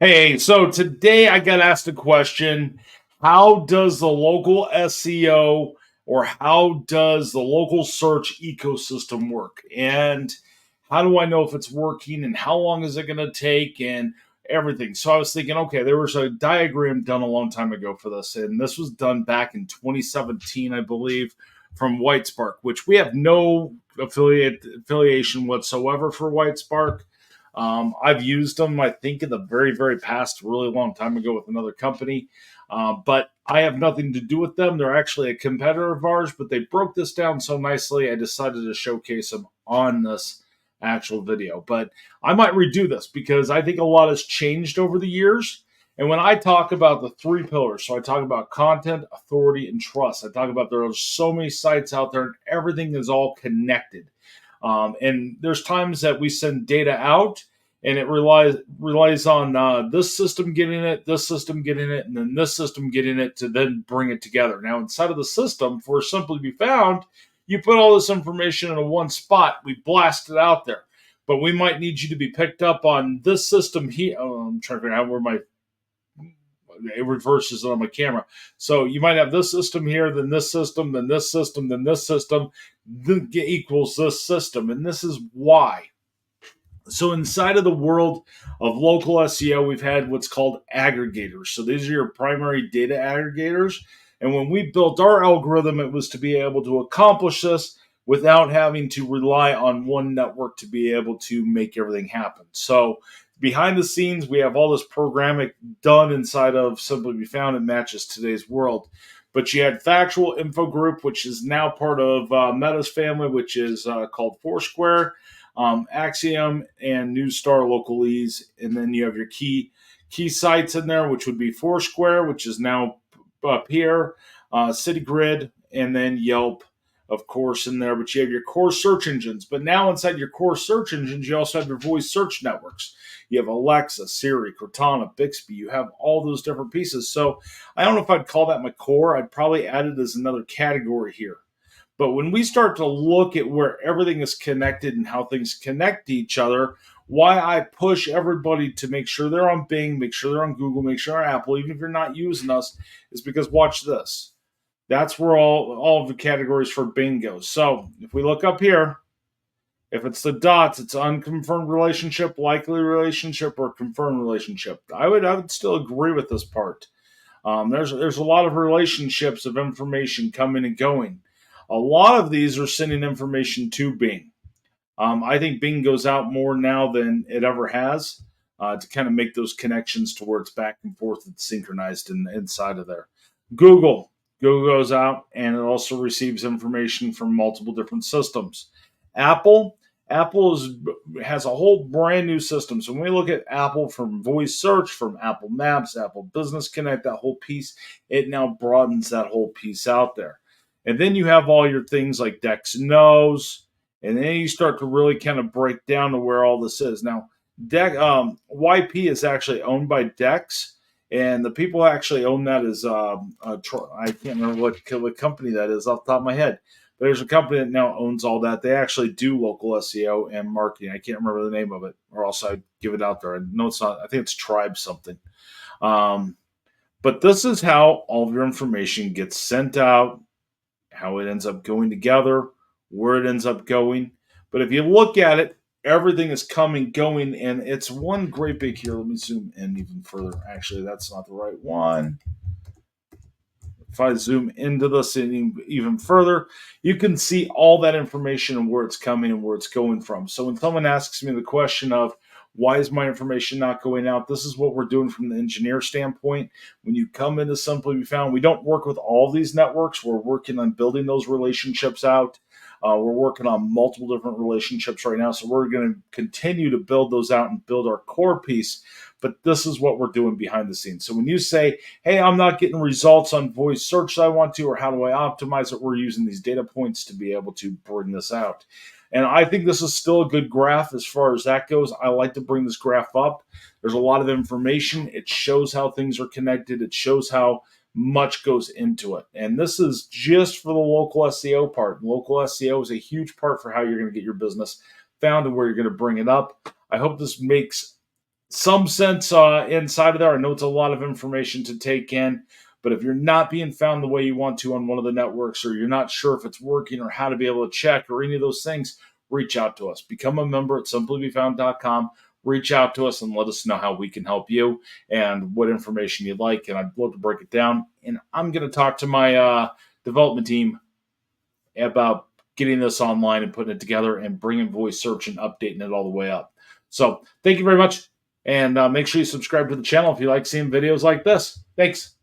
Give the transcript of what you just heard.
Hey, so today I got asked a question. How does the local SEO or how does the local search ecosystem work? And how do I know if it's working and how long is it going to take and everything? So I was thinking, okay, there was a diagram done a long time ago for this, and this was done back in 2017, I believe, from Whitespark, which we have no affiliation whatsoever for Whitespark. I've used them, I think, in the very, very past, really long time ago with another company. But I have nothing to do with them. They're actually a competitor of ours, but they broke this down so nicely, I decided to showcase them on this actual video. But I might redo this because I think a lot has changed over the years. And when I talk about the three pillars, so I talk about content, authority, and trust. I talk about there are so many sites out there and everything is all connected. And there's times that we send data out and it relies on this system getting it, this system getting it, and then this system getting it to then bring it together. Now, inside of the system, for Simply Be Found, you put all this information in a one spot. We blast it out there, but we might need you to be picked up on this system here. Oh, I'm trying to figure out where my it reverses it on my camera. So you might have this system here, then this system, then this system, then this system, then equals this system, and this is why. So inside of the world of local SEO, we've had what's called aggregators. So these are your primary data aggregators. And when we built our algorithm, it was to be able to accomplish this without having to rely on one network to be able to make everything happen. So behind the scenes, we have all this programming done inside of Simply Be Found. It matches today's world. But you had Factual Info Group, which is now part of Meta's family, which is called Foursquare, Axiom, and Newstar Localese, and then you have your key sites in there, which would be Foursquare, which is now up here, City Grid, and then Yelp, of course, in there. But you have your core search engines. But now inside your core search engines, you also have your voice search networks. You have Alexa, Siri, Cortana, Bixby. You have all those different pieces. So I don't know if I'd call that my core. I'd probably add it as another category here. But when we start to look at where everything is connected and how things connect to each other, why I push everybody to make sure they're on Bing, make sure they're on Google, make sure they're on Apple, even if you're not using us, is because watch this. That's where all of the categories for Bing goes. So if we look up here, if it's the dots, it's unconfirmed relationship, likely relationship, or confirmed relationship. I would still agree with this part. There's a lot of relationships of information coming and going. A lot of these are sending information to Bing. I think Bing goes out more now than it ever has to kind of make those connections to where it's back and forth and synchronized inside of there. Google. Google goes out and it also receives information from multiple different systems. Apple. Has a whole brand new system. So when we look at Apple from voice search, from Apple Maps, Apple Business Connect, that whole piece, it now broadens that whole piece out there. And then you have all your things like Dex Knows, and then you start to really kind of break down to where all this is. Now, YP is actually owned by Dex, and the people who actually own that is I can't remember what company that is off the top of my head. But there's a company that now owns all that. They actually do local SEO and marketing. I can't remember the name of it, or else I'd give it out there. I know it's not. I think it's Tribe something. But this is how all of your information gets sent out, how it ends up going together, where it ends up going. But if you look at it, everything is coming, going, and it's one great big here. Let me zoom in even further. Actually, that's not the right one. If I zoom into this even further, you can see all that information and where it's coming and where it's going from. So when someone asks me the question of why is my information not going out, this is what we're doing from the engineer standpoint. When you come into Simply Be Found, we don't work with all these networks. We're working on building those relationships out. We're working on multiple different relationships right now. So we're going to continue to build those out and build our core piece. But this is what we're doing behind the scenes. So when you say, hey, I'm not getting results on voice search that I want to, or how do I optimize it, we're using these data points to be able to bring this out. And I think this is still a good graph as far as that goes. I like to bring this graph up. There's a lot of information. It shows how things are connected. It shows how much goes into it. And this is just for the local SEO part. Local SEO is a huge part for how you're going to get your business found and where you're going to bring it up. I hope this makes some sense inside of there. I know it's a lot of information to take in, but if you're not being found the way you want to on one of the networks, or you're not sure if it's working or how to be able to check or any of those things, reach out to us. Become a member at simplybefound.com. Reach out to us and let us know how we can help you and what information you'd like. And I'd love to break it down. And I'm going to talk to my development team about getting this online and putting it together and bringing voice search and updating it all the way up. So thank you very much. And make sure you subscribe to the channel if you like seeing videos like this. Thanks.